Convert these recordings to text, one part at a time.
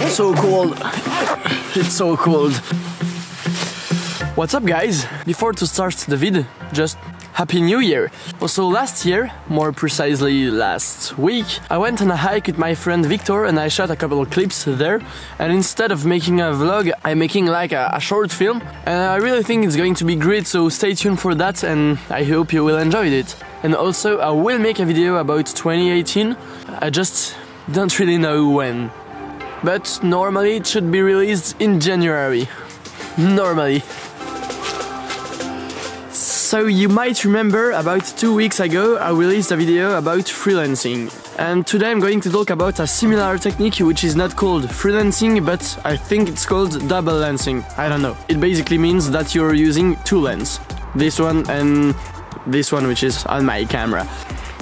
So cold. It's so cold. What's up, guys? Before to start the vid, just Happy New Year! Also, last year, more precisely last week, I went on a hike with my friend Victor and I shot a couple of clips there, and instead of making a vlog, I'm making like a short film, and I really think it's going to be great, so stay tuned for that and I hope you will enjoy it. And also, I will make a video about 2018, I just don't really know when. But normally it should be released in January. Normally. So you might remember about 2 weeks ago I released a video about freelancing, and today I'm going to talk about a similar technique which is not called freelancing, but I think it's called double lensing. I don't know. It basically means that you're using two lenses, this one and this one, which is on my camera.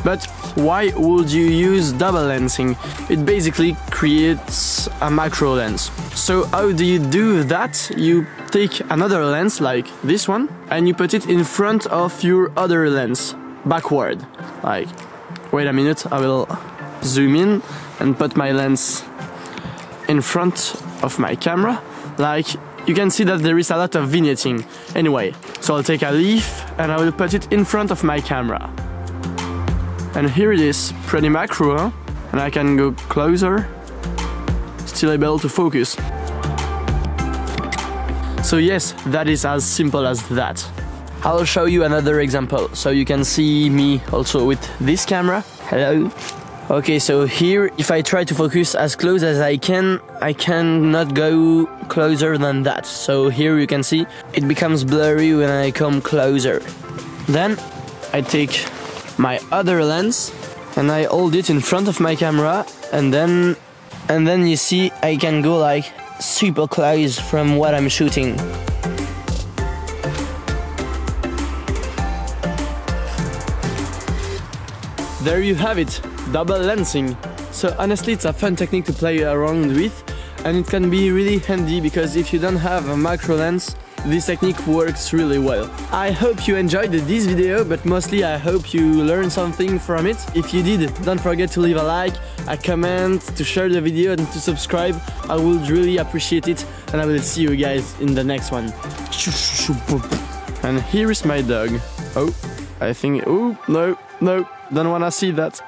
But why would you use double lensing? It basically creates a macro lens. So how do you do that? You take another lens like this one and you put it in front of your other lens, backward. Like, wait a minute, I will zoom in and put my lens in front of my camera. Like, you can see that there is a lot of vignetting. Anyway, so I'll take a leaf and I will put it in front of my camera. And here it is, pretty macro, huh? And I can go closer, still able to focus. So yes, that is as simple as that. I'll show you another example, so you can see me also with this camera. Hello. Okay, so here, if I try to focus as close as I cannot go closer than that. So here you can see, it becomes blurry when I come closer. Then, I take my other lens and I hold it in front of my camera, and then you see I can go like super close from what I'm shooting. There you have it, double lensing. So honestly, it's a fun technique to play around with, and it can be really handy because if you don't have a macro lens, this technique works really well. I hope you enjoyed this video, but mostly I hope you learned something from it. If you did, don't forget to leave a like, a comment, to share the video and to subscribe. I would really appreciate it, and I will see you guys in the next one. And here is my dog. Oh, I think, oh, no, don't wanna see that.